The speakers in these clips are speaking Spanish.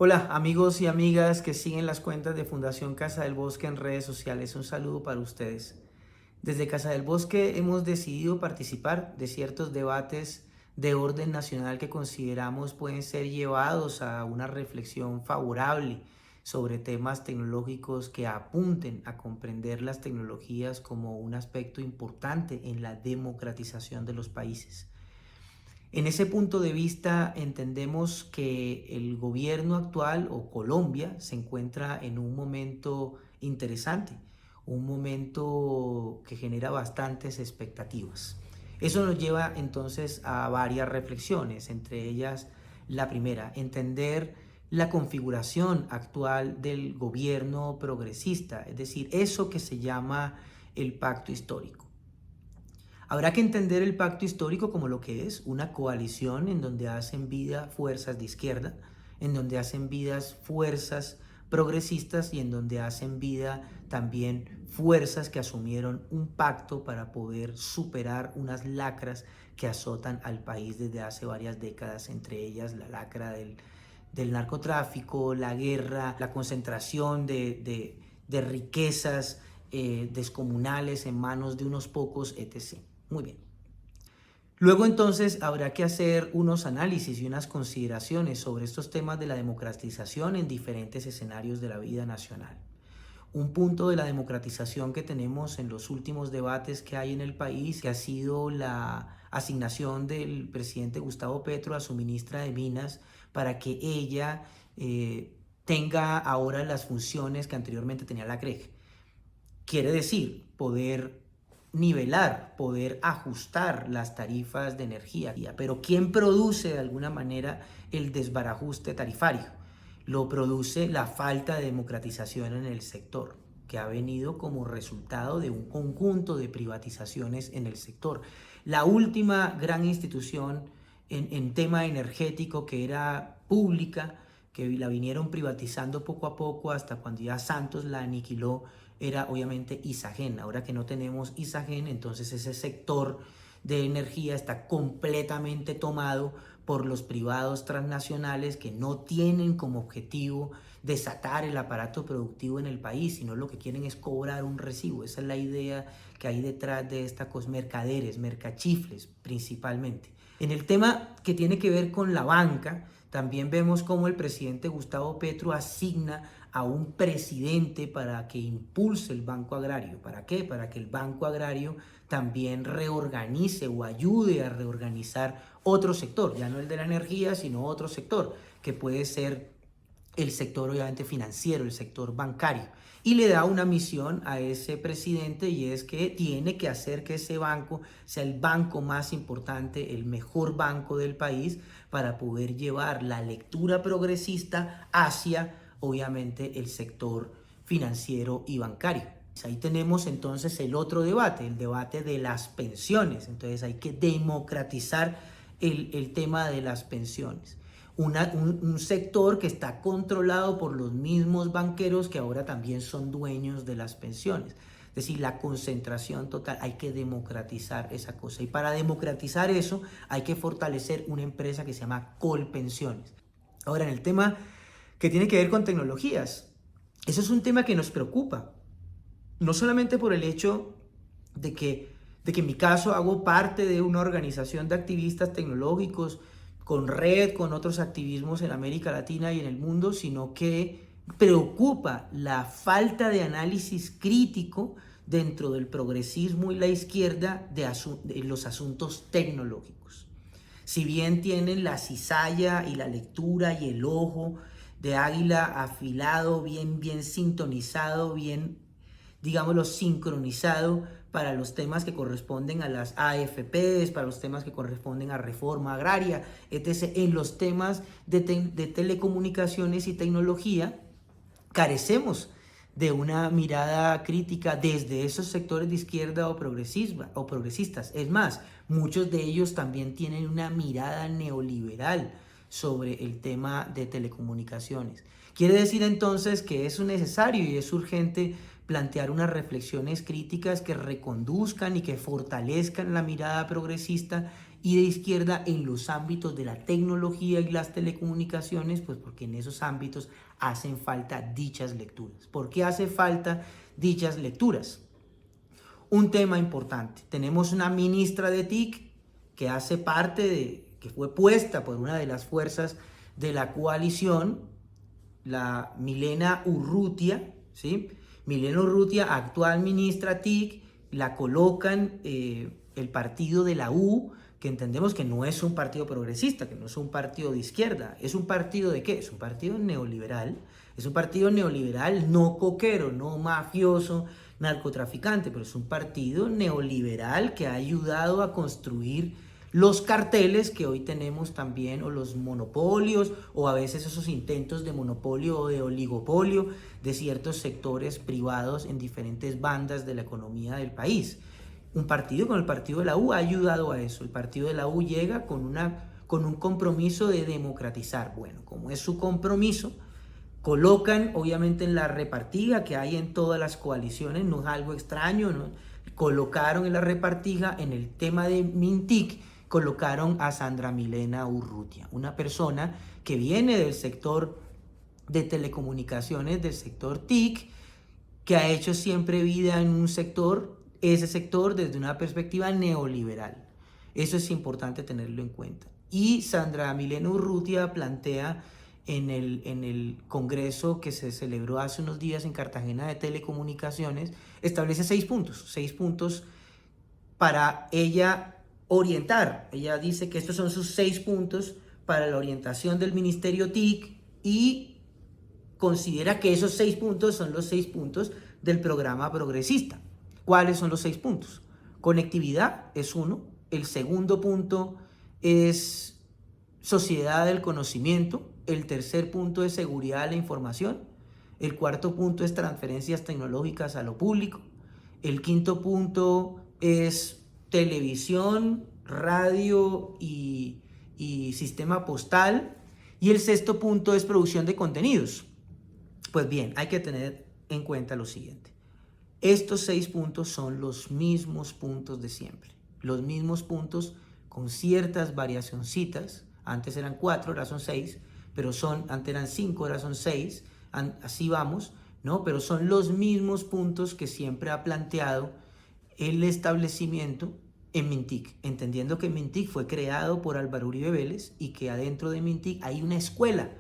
Hola amigos y amigas que siguen las cuentas de Fundación Casa del Bosque en redes sociales. Un saludo para ustedes. Desde Casa del Bosque hemos decidido participar de ciertos debates de orden nacional que consideramos pueden ser llevados a una reflexión favorable sobre temas tecnológicos que apunten a comprender las tecnologías como un aspecto importante en la democratización de los países. En ese punto de vista entendemos que el gobierno actual o Colombia se encuentra en un momento interesante, un momento que genera bastantes expectativas. Eso nos lleva entonces a varias reflexiones, entre ellas la primera, entender la configuración actual del gobierno progresista, es decir, eso que se llama el pacto histórico. Habrá que entender el pacto histórico como lo que es una coalición en donde hacen vida fuerzas de izquierda, en donde hacen vidas fuerzas progresistas y en donde hacen vida también fuerzas que asumieron un pacto para poder superar unas lacras que azotan al país desde hace varias décadas, entre ellas la lacra del narcotráfico, la guerra, la concentración de riquezas descomunales en manos de unos pocos, etc. Muy bien. Luego entonces habrá que hacer unos análisis y unas consideraciones sobre estos temas de la democratización en diferentes escenarios de la vida nacional. Un punto de la democratización que tenemos en los últimos debates que hay en el país, que ha sido la asignación del presidente Gustavo Petro a su ministra de Minas para que ella tenga ahora las funciones que anteriormente tenía la CREG. Quiere decir poder nivelar, poder ajustar las tarifas de energía. Pero ¿quién produce de alguna manera el desbarajuste tarifario? Lo produce la falta de democratización en el sector, que ha venido como resultado de un conjunto de privatizaciones en el sector. La última gran institución en tema energético que era pública, que la vinieron privatizando poco a poco hasta cuando ya Santos la aniquiló, era obviamente Isagen. Ahora que no tenemos Isagen, entonces ese sector de energía está completamente tomado por los privados transnacionales que no tienen como objetivo desatar el aparato productivo en el país, sino lo que quieren es cobrar un recibo. Esa es la idea que hay detrás de estas cosas, mercaderes, mercachifles principalmente. En el tema que tiene que ver con la banca, también vemos cómo el presidente Gustavo Petro asigna a un presidente para que impulse el Banco Agrario. ¿Para qué? Para que el Banco Agrario también reorganice o ayude a reorganizar otro sector, ya no el de la energía, sino otro sector, que puede ser el sector obviamente financiero, el sector bancario. Y le da una misión a ese presidente y es que tiene que hacer que ese banco sea el banco más importante, el mejor banco del país para poder llevar la lectura progresista hacia obviamente el sector financiero y bancario. Ahí tenemos entonces el otro debate, el debate de las pensiones. Entonces hay que democratizar el tema de las pensiones. Un sector que está controlado por los mismos banqueros que ahora también son dueños de las pensiones. Es decir, la concentración total, hay que democratizar esa cosa. Y para democratizar eso hay que fortalecer una empresa que se llama Colpensiones. Ahora, en el tema que tiene que ver con tecnologías, eso es un tema que nos preocupa. No solamente por el hecho de que en mi caso hago parte de una organización de activistas tecnológicos con red, con otros activismos en América Latina y en el mundo, sino que preocupa la falta de análisis crítico dentro del progresismo y la izquierda de los asuntos tecnológicos. Si bien tienen la cizalla y la lectura y el ojo de águila afilado, bien sintonizado, bien, digámoslo, sincronizado para los temas que corresponden a las AFPs, para los temas que corresponden a reforma agraria, etc. En los temas de telecomunicaciones y tecnología, carecemos de una mirada crítica desde esos sectores de izquierda o progresistas. Es más, muchos de ellos también tienen una mirada neoliberal sobre el tema de telecomunicaciones. Quiere decir entonces que es necesario y es urgente plantear unas reflexiones críticas que reconduzcan y que fortalezcan la mirada progresista y de izquierda en los ámbitos de la tecnología y las telecomunicaciones, pues porque en esos ámbitos hacen falta dichas lecturas. ¿Por qué hace falta dichas lecturas? Un tema importante. Tenemos una ministra de TIC que hace parte que fue puesta por una de las fuerzas de la coalición, la Milena Urrutia, ¿sí? Milena Urrutia, actual ministra TIC, la colocan el partido de la U, que entendemos que no es un partido progresista, que no es un partido de izquierda. ¿Es un partido de qué? Es un partido neoliberal. Es un partido neoliberal no coquero, no mafioso, narcotraficante, pero es un partido neoliberal que ha ayudado a construir los carteles que hoy tenemos también, o los monopolios, o a veces esos intentos de monopolio o de oligopolio de ciertos sectores privados en diferentes bandas de la economía del país. Un partido como el partido de la U ha ayudado a eso. El partido de la U llega con un compromiso de democratizar. Bueno, como es su compromiso, colocan obviamente en la repartija que hay en todas las coaliciones, no es algo extraño, ¿no? Colocaron en la repartija, en el tema de Mintic, colocaron a Sandra Milena Urrutia, una persona que viene del sector de telecomunicaciones, del sector TIC, que ha hecho siempre vida en un sector, ese sector desde una perspectiva neoliberal. Eso es importante tenerlo en cuenta. Y Sandra Milena Urrutia plantea en el congreso que se celebró hace unos días en Cartagena de Telecomunicaciones, establece 6 puntos para ella orientar. Ella dice que estos son sus 6 puntos para la orientación del Ministerio TIC y considera que esos 6 puntos son los 6 puntos del programa progresista. ¿Cuáles son los 6 puntos? Conectividad es uno. El segundo punto es sociedad del conocimiento. El tercer punto es seguridad de la información. El cuarto punto es transferencias tecnológicas a lo público. El quinto punto es televisión, radio y sistema postal. Y el sexto punto es producción de contenidos. Pues bien, hay que tener en cuenta lo siguiente. Estos 6 puntos son los mismos puntos de siempre. Los mismos puntos con ciertas variacioncitas. Antes eran 4, ahora son 6. Pero antes eran 5, ahora son 6. Así vamos, ¿no? Pero son los mismos puntos que siempre ha planteado el establecimiento en Mintic, entendiendo que Mintic fue creado por Álvaro Uribe Vélez y que adentro de Mintic hay una escuela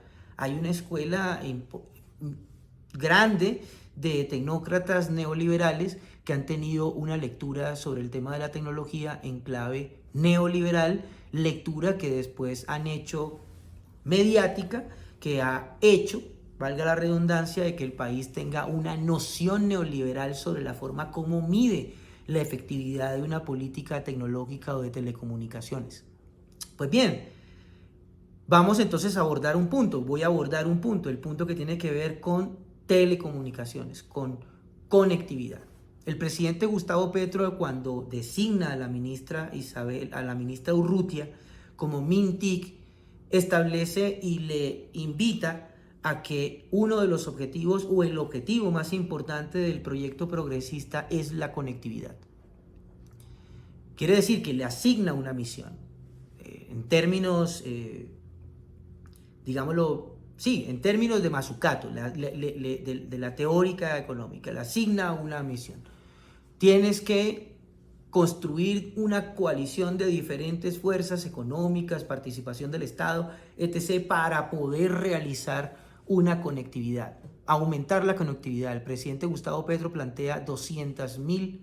grande de tecnócratas neoliberales que han tenido una lectura sobre el tema de la tecnología en clave neoliberal, lectura que después han hecho mediática, que ha hecho, valga la redundancia, de que el país tenga una noción neoliberal sobre la forma como mide la efectividad de una política tecnológica o de telecomunicaciones. Pues bien, vamos entonces a abordar un punto. Voy a abordar un punto, el punto que tiene que ver con telecomunicaciones, con conectividad. El presidente Gustavo Petro, cuando designa a la ministra Urrutia como Mintic, establece y le invita a que uno de los objetivos o el objetivo más importante del proyecto progresista es la conectividad. Quiere decir que le asigna una misión. En términos, digámoslo, sí, en términos de Mazzucato, de la teórica económica, le asigna una misión. Tienes que construir una coalición de diferentes fuerzas económicas, participación del Estado, etc., para poder realizar una conectividad, aumentar la conectividad. El presidente Gustavo Petro plantea 200.000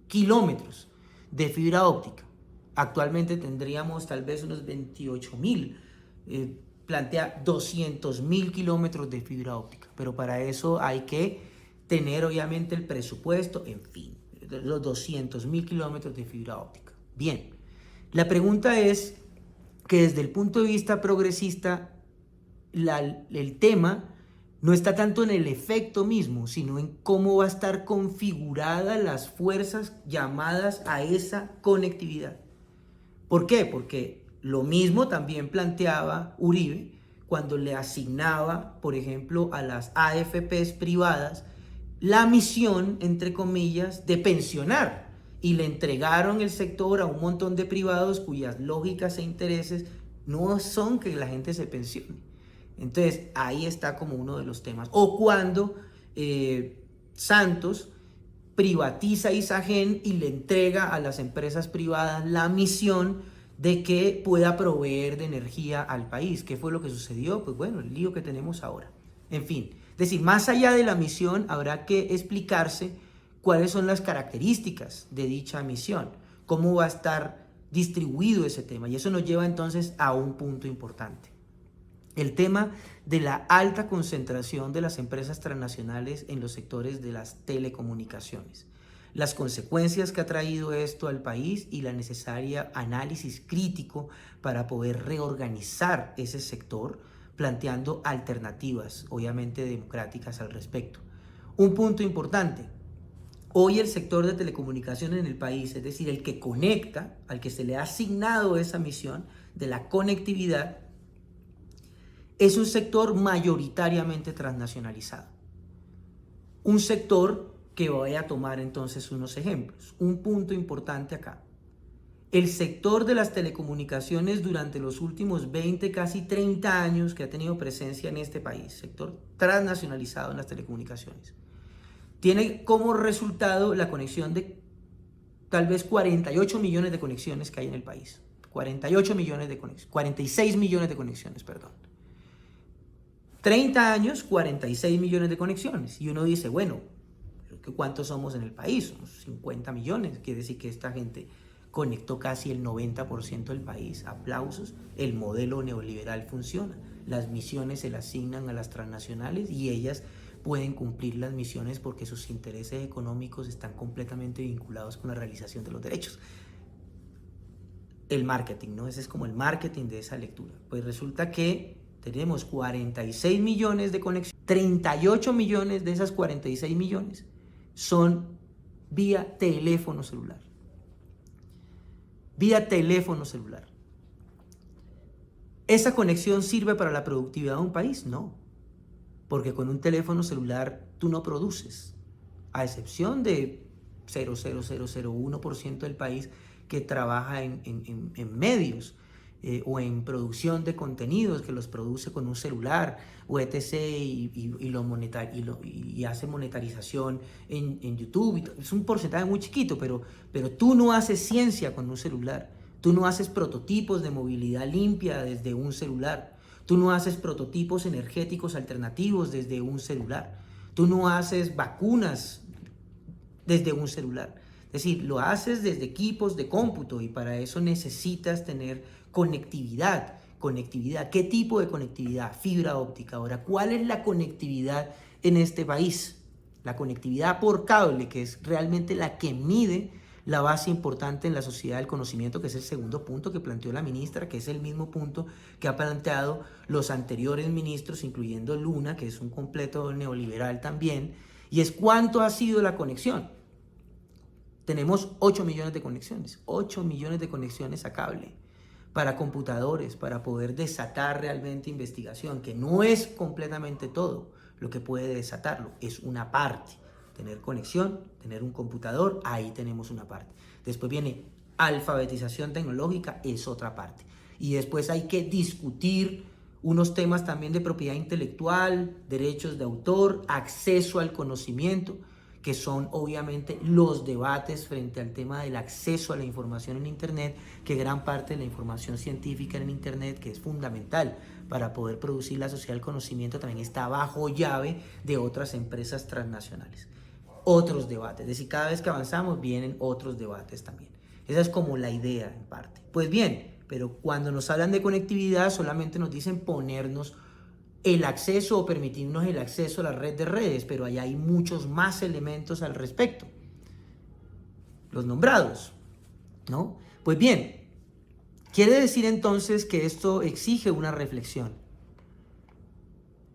kilómetros de fibra óptica. Actualmente tendríamos tal vez unos 28.000. Plantea 200.000 kilómetros de fibra óptica, pero para eso hay que tener obviamente el presupuesto, en fin, los 200.000 kilómetros de fibra óptica. Bien, la pregunta es que desde el punto de vista progresista, el tema no está tanto en el efecto mismo, sino en cómo va a estar configuradas las fuerzas llamadas a esa conectividad. ¿Por qué? Porque lo mismo también planteaba Uribe cuando le asignaba, por ejemplo, a las AFPs privadas la misión, entre comillas, de pensionar y le entregaron el sector a un montón de privados cuyas lógicas e intereses no son que la gente se pensione. Entonces ahí está como uno de los temas. O cuando Santos privatiza Isagen y le entrega a las empresas privadas la misión de que pueda proveer de energía al país. ¿Qué fue lo que sucedió? Pues bueno, el lío que tenemos ahora. En fin, es decir, más allá de la misión habrá que explicarse cuáles son las características de dicha misión, cómo va a estar distribuido ese tema. Y eso nos lleva entonces a un punto importante. El tema de la alta concentración de las empresas transnacionales en los sectores de las telecomunicaciones. Las consecuencias que ha traído esto al país y la necesaria análisis crítico para poder reorganizar ese sector, planteando alternativas, obviamente democráticas al respecto. Un punto importante. Hoy el sector de telecomunicaciones en el país, es decir, el que conecta, al que se le ha asignado esa misión de la conectividad, es un sector mayoritariamente transnacionalizado. Un sector que voy a tomar entonces unos ejemplos. Un punto importante acá. El sector de las telecomunicaciones durante los últimos 20, casi 30 años que ha tenido presencia en este país, sector transnacionalizado en las telecomunicaciones, tiene como resultado la conexión de tal vez 48 millones de conexiones que hay en el país. 48 millones de conexiones, 46 millones de conexiones, perdón. 30 años, 46 millones de conexiones. Y uno dice, bueno, ¿cuántos somos en el país? Somos 50 millones. Quiere decir que esta gente conectó casi el 90% del país. Aplausos. El modelo neoliberal funciona. Las misiones se le asignan a las transnacionales y ellas pueden cumplir las misiones porque sus intereses económicos están completamente vinculados con la realización de los derechos. El marketing, ¿no? Ese es como el marketing de esa lectura. Pues resulta que tenemos 46 millones de conexiones, 38 millones de esas 46 millones son vía teléfono celular. Vía teléfono celular. ¿Esa conexión sirve para la productividad de un país? No, porque con un teléfono celular tú no produces, a excepción de 0,0001% del país que trabaja en medios. O en producción de contenidos que los produce con un celular o etc. y hace monetarización en YouTube. Es un porcentaje muy chiquito, pero tú no haces ciencia con un celular. Tú no haces prototipos de movilidad limpia desde un celular. Tú no haces prototipos energéticos alternativos desde un celular. Tú no haces vacunas desde un celular. Es decir, lo haces desde equipos de cómputo y para eso necesitas tener conectividad. Conectividad. ¿Qué tipo de conectividad? Fibra óptica. Ahora, ¿cuál es la conectividad en este país? La conectividad por cable, que es realmente la que mide la base importante en la sociedad del conocimiento, que es el segundo punto que planteó la ministra, que es el mismo punto que ha planteado los anteriores ministros, incluyendo Luna, que es un completo neoliberal también, y es cuánto ha sido la conexión. Tenemos 8 millones de conexiones, 8 millones de conexiones a cable para computadores, para poder desatar realmente investigación, que no es completamente todo lo que puede desatarlo, es una parte. Tener conexión, tener un computador, ahí tenemos una parte. Después viene alfabetización tecnológica, es otra parte. Y después hay que discutir unos temas también de propiedad intelectual, derechos de autor, acceso al conocimiento, que son obviamente los debates frente al tema del acceso a la información en Internet, que gran parte de la información científica en Internet, que es fundamental para poder producir la sociedad del conocimiento, también está bajo llave de otras empresas transnacionales. Otros debates, es decir, cada vez que avanzamos vienen otros debates también. Esa es como la idea en parte. Pues bien, pero cuando nos hablan de conectividad solamente nos dicen ponernos el acceso o permitirnos el acceso a la red de redes, pero allá hay muchos más elementos al respecto. Los nombrados, ¿no? Pues bien, quiere decir entonces que esto exige una reflexión.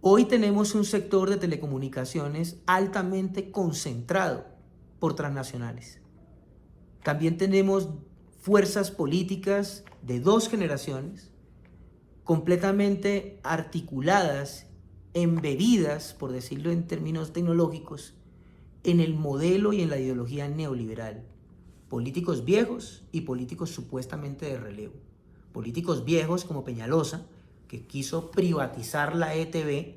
Hoy tenemos un sector de telecomunicaciones altamente concentrado por transnacionales. También tenemos fuerzas políticas de dos generaciones completamente articuladas, embebidas, por decirlo en términos tecnológicos, en el modelo y en la ideología neoliberal. políticos viejos y políticos supuestamente de relevo. Políticos viejos como Peñalosa, que quiso privatizar la ETV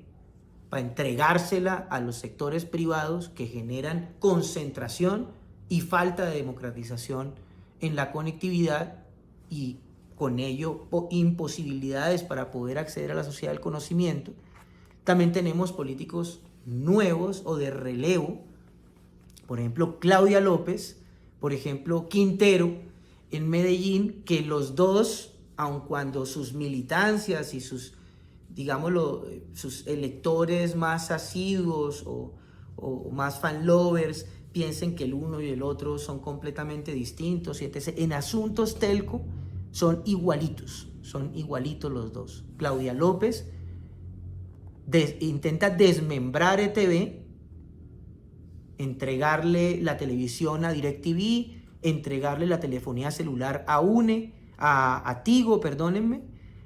para entregársela a los sectores privados que generan concentración y falta de democratización en la conectividad y con ello imposibilidades para poder acceder a la sociedad del conocimiento. También tenemos políticos nuevos o de relevo, por ejemplo Claudia López, por ejemplo Quintero en Medellín, que los dos, aun cuando sus militancias y sus, digámoslo, sus electores más asiduos o más fan lovers piensen que el uno y el otro son completamente distintos, y etc. En asuntos telco son igualitos los dos. Claudia López intenta desmembrar ETV, entregarle la televisión a DirecTV, entregarle la telefonía celular a a Tigo, perdónenme,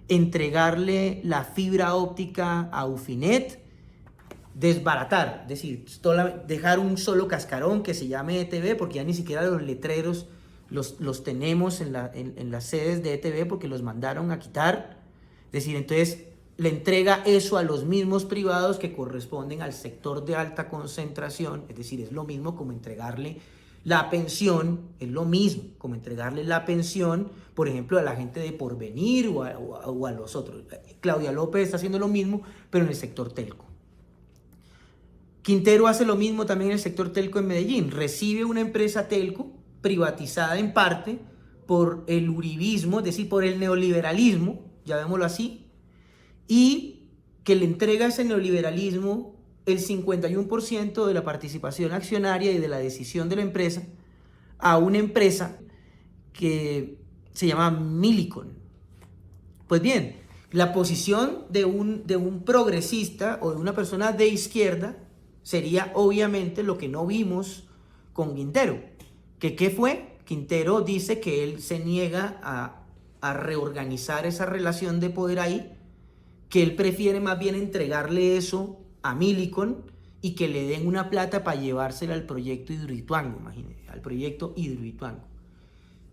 entregarle la fibra óptica a Ufinet, desbaratar, es decir, dejar un solo cascarón que se llame ETV, porque ya ni siquiera los letreros los tenemos en las sedes de ETV porque los mandaron a quitar. Es decir, entonces le entrega eso a los mismos privados que corresponden al sector de alta concentración. Es decir, es lo mismo como entregarle la pensión, es lo mismo como entregarle la pensión, por ejemplo, a la gente de Porvenir o a los otros. Claudia López está haciendo lo mismo, pero en el sector telco. Quintero hace lo mismo también en el sector telco en Medellín. Recibe una empresa telco privatizada en parte por el uribismo, es decir, por el neoliberalismo, llamémoslo así, y que le entrega a ese neoliberalismo el 51% de la participación accionaria y de la decisión de la empresa a una empresa que se llama Millicom. Pues bien, la posición de un progresista o de una persona de izquierda sería obviamente lo que no vimos con Quintero. ¿Qué fue? Quintero dice que él se niega a reorganizar esa relación de poder ahí, que él prefiere más bien entregarle eso a Millicom y que le den una plata para llevársela al proyecto Hidroituango, imagínense, al proyecto Hidroituango.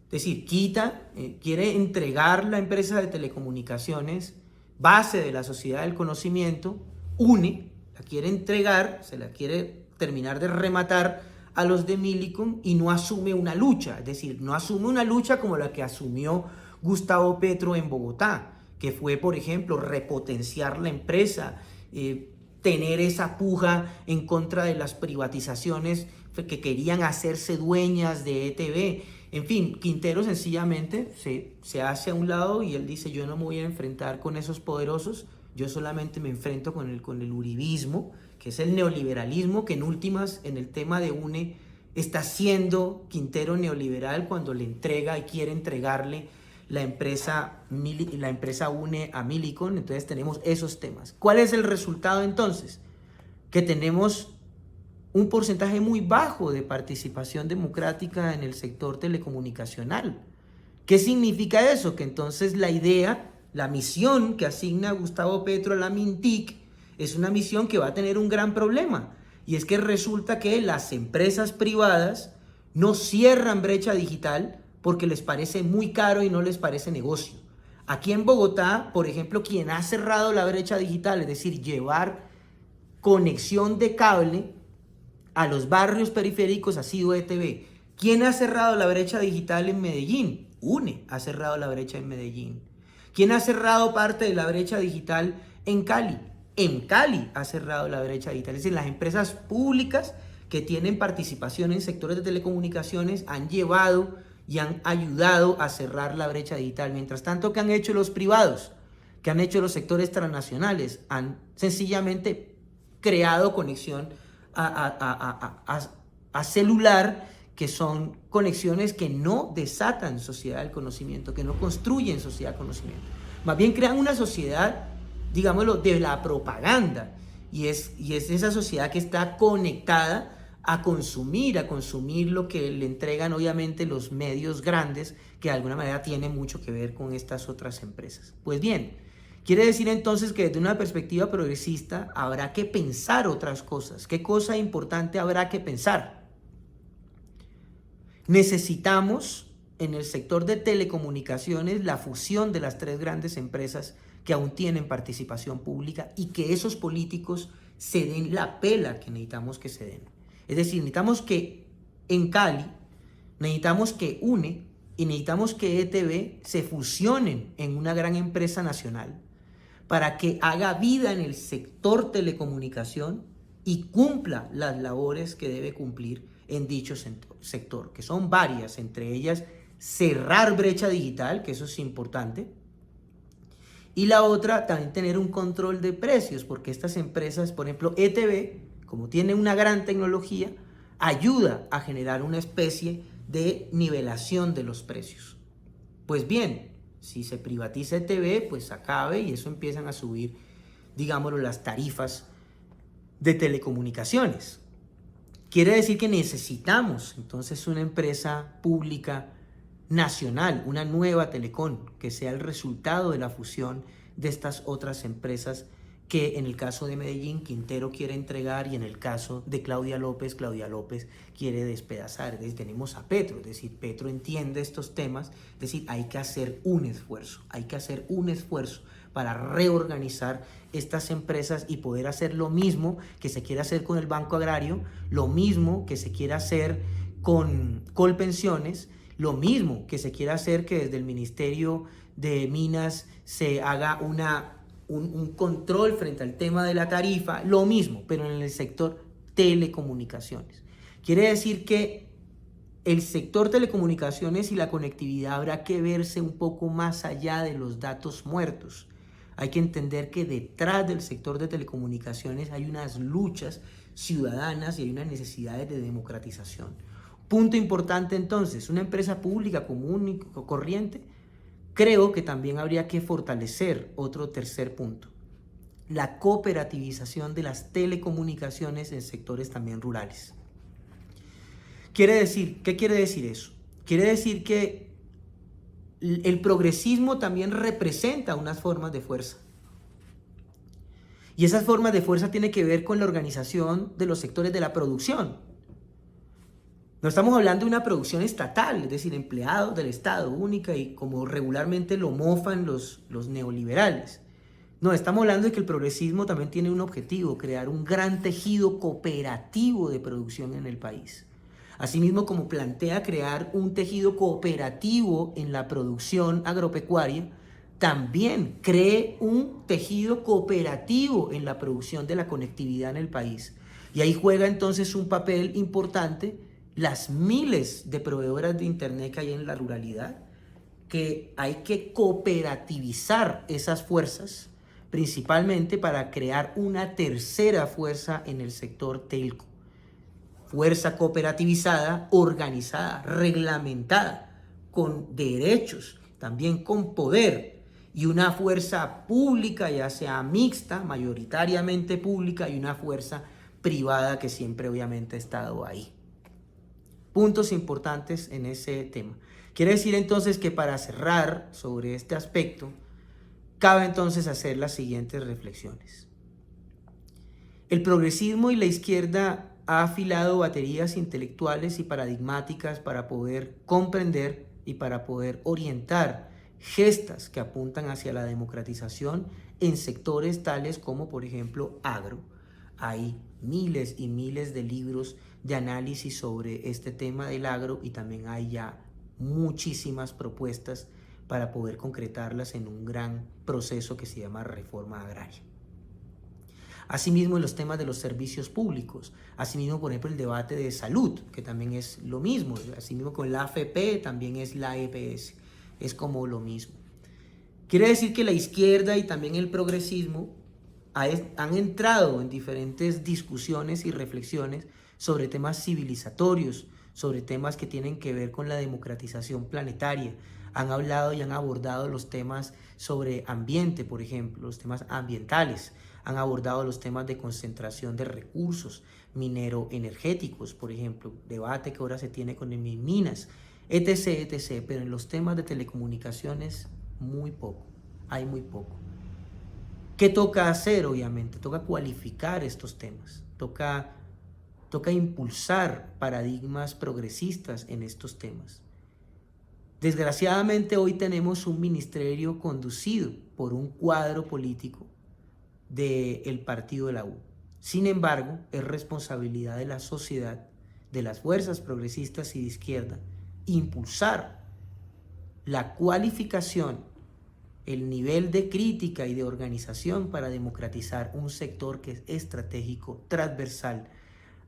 Es decir, quiere entregar la empresa de telecomunicaciones, base de la sociedad del conocimiento, la quiere entregar, se la quiere terminar de rematar a los de Millicom y no asume una lucha, es decir, no asume una lucha como la que asumió Gustavo Petro en Bogotá, que fue, por ejemplo, repotenciar la empresa, tener esa puja en contra de las privatizaciones que querían hacerse dueñas de ETV. En fin, Quintero sencillamente se hace a un lado y él dice: yo no me voy a enfrentar con esos poderosos, yo solamente me enfrento con el uribismo, que es el neoliberalismo, que en últimas, en el tema de UNE, está siendo Quintero neoliberal cuando le entrega y quiere entregarle la empresa UNE a Millicom. Entonces tenemos esos temas. ¿Cuál es el resultado entonces? Que tenemos un porcentaje muy bajo de participación democrática en el sector telecomunicacional. ¿Qué significa eso? Que entonces la misión que asigna Gustavo Petro a la Mintic es una misión que va a tener un gran problema, y es que resulta que las empresas privadas no cierran brecha digital porque les parece muy caro y no les parece negocio. Aquí en Bogotá, por ejemplo, quien ha cerrado la brecha digital, es decir, llevar conexión de cable a los barrios periféricos, ha sido ETV. ¿Quién ha cerrado la brecha digital en Medellín? UNE ha cerrado la brecha en Medellín. ¿Quién ha cerrado parte de la brecha digital en Cali? En Cali ha cerrado la brecha digital. Es decir, las empresas públicas que tienen participación en sectores de telecomunicaciones han llevado y han ayudado a cerrar la brecha digital. Mientras tanto, ¿qué han hecho los privados? ¿Qué han hecho los sectores transnacionales? Han sencillamente creado conexión a celular, que son conexiones que no desatan sociedad del conocimiento, que no construyen sociedad del conocimiento. Más bien crean una sociedad, digámoslo, de la propaganda. Y es esa sociedad que está conectada a consumir lo que le entregan obviamente los medios grandes, que de alguna manera tienen mucho que ver con estas otras empresas. Pues bien, quiere decir entonces que desde una perspectiva progresista habrá que pensar otras cosas. ¿Qué cosa importante habrá que pensar? Necesitamos en el sector de telecomunicaciones la fusión de las tres grandes empresas que aún tienen participación pública y que esos políticos se den la pela que necesitamos que se den. Es decir, necesitamos que en Cali, necesitamos que UNE y necesitamos que ETV se fusionen en una gran empresa nacional para que haga vida en el sector telecomunicación y cumpla las labores que debe cumplir en dicho sector, que son varias, entre ellas cerrar brecha digital, que eso es importante, y la otra también tener un control de precios, porque estas empresas, por ejemplo, ETV, como tiene una gran tecnología, ayuda a generar una especie de nivelación de los precios. Pues bien, si se privatiza ETV, pues acabe y eso empiezan a subir, digámoslo, las tarifas de telecomunicaciones. Quiere decir que necesitamos entonces una empresa pública nacional, una nueva Telecom, que sea el resultado de la fusión de estas otras empresas que en el caso de Medellín Quintero quiere entregar y en el caso de Claudia López quiere despedazar. Es decir, tenemos a Petro, es decir, Petro entiende estos temas, es decir, hay que hacer un esfuerzo para reorganizar estas empresas y poder hacer lo mismo que se quiere hacer con el Banco Agrario, lo mismo que se quiere hacer con Colpensiones, lo mismo que se quiere hacer que desde el Ministerio de Minas se haga un control frente al tema de la tarifa, lo mismo, pero en el sector telecomunicaciones. Quiere decir que el sector telecomunicaciones y la conectividad habrá que verse un poco más allá de los datos muertos. Hay que entender que detrás del sector de telecomunicaciones hay unas luchas ciudadanas y hay unas necesidades de democratización. Punto importante entonces, una empresa pública común y corriente. Creo que también habría que fortalecer otro tercer punto, la cooperativización de las telecomunicaciones en sectores también rurales. ¿Qué quiere decir eso? Quiere decir que el progresismo también representa unas formas de fuerza. Y esas formas de fuerza tienen que ver con la organización de los sectores de la producción. No estamos hablando de una producción estatal, es decir, empleados del Estado única y como regularmente lo mofan los neoliberales. No, estamos hablando de que el progresismo también tiene un objetivo, crear un gran tejido cooperativo de producción en el país. Asimismo, como plantea crear un tejido cooperativo en la producción agropecuaria, también cree un tejido cooperativo en la producción de la conectividad en el país. Y ahí juega entonces un papel importante las miles de proveedoras de internet que hay en la ruralidad, que hay que cooperativizar esas fuerzas, principalmente para crear una tercera fuerza en el sector telco. Fuerza cooperativizada, organizada, reglamentada, con derechos, también con poder, y una fuerza pública, ya sea mixta, mayoritariamente pública, y una fuerza privada que siempre obviamente ha estado ahí. Puntos importantes en ese tema. Quiere decir entonces que para cerrar sobre este aspecto, cabe entonces hacer las siguientes reflexiones. El progresismo y la izquierda ha afilado baterías intelectuales y paradigmáticas para poder comprender y para poder orientar gestas que apuntan hacia la democratización en sectores tales como, por ejemplo, agro. Hay miles y miles de libros de análisis sobre este tema del agro y también hay ya muchísimas propuestas para poder concretarlas en un gran proceso que se llama reforma agraria. Asimismo, en los temas de los servicios públicos, asimismo, por ejemplo, el debate de salud, que también es lo mismo, asimismo con la AFP también es la EPS, es como lo mismo. Quiere decir que la izquierda y también el progresismo han entrado en diferentes discusiones y reflexiones sobre temas civilizatorios, sobre temas que tienen que ver con la democratización planetaria. Han hablado y han abordado los temas sobre ambiente, por ejemplo, los temas ambientales. Han abordado los temas de concentración de recursos minero-energéticos, por ejemplo, debate que ahora se tiene con minas, etc., etc. Pero en los temas de telecomunicaciones, muy poco, hay muy poco. ¿Qué toca hacer? Obviamente, toca cualificar estos temas, toca toca impulsar paradigmas progresistas en estos temas. Desgraciadamente hoy tenemos un ministerio conducido por un cuadro político del partido de la U. Sin embargo, es responsabilidad de la sociedad, de las fuerzas progresistas y de izquierda, impulsar la cualificación, el nivel de crítica y de organización para democratizar un sector que es estratégico, transversal,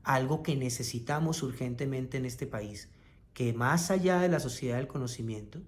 algo que necesitamos urgentemente en este país, que más allá de la sociedad del conocimiento,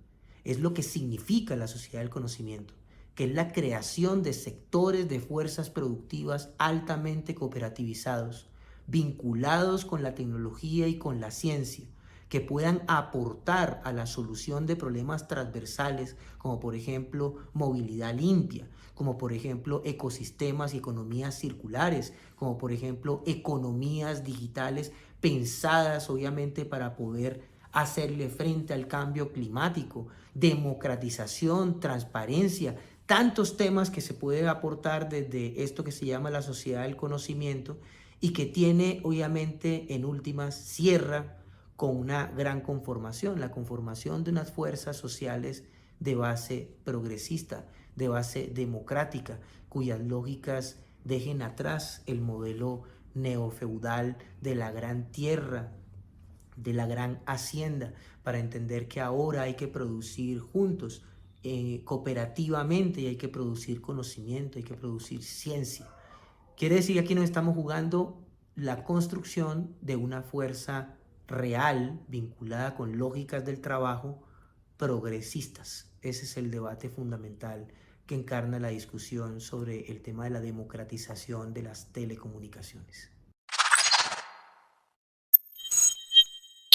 es lo que significa la sociedad del conocimiento, que es la creación de sectores de fuerzas productivas altamente cooperativizados, vinculados con la tecnología y con la ciencia, que puedan aportar a la solución de problemas transversales, como por ejemplo movilidad limpia, como por ejemplo ecosistemas y economías circulares, como por ejemplo economías digitales pensadas obviamente para poder hacerle frente al cambio climático, democratización, transparencia, tantos temas que se puede aportar desde esto que se llama la sociedad del conocimiento y que tiene obviamente en últimas cierra con una gran conformación, la conformación de unas fuerzas sociales de base progresista, de base democrática, cuyas lógicas dejen atrás el modelo neofeudal de la gran tierra, de la gran hacienda, para entender que ahora hay que producir juntos, cooperativamente, y hay que producir conocimiento, hay que producir ciencia. Quiere decir que aquí nos estamos jugando la construcción de una fuerza real vinculada con lógicas del trabajo progresistas. Ese es el debate fundamental que encarna la discusión sobre el tema de la democratización de las telecomunicaciones.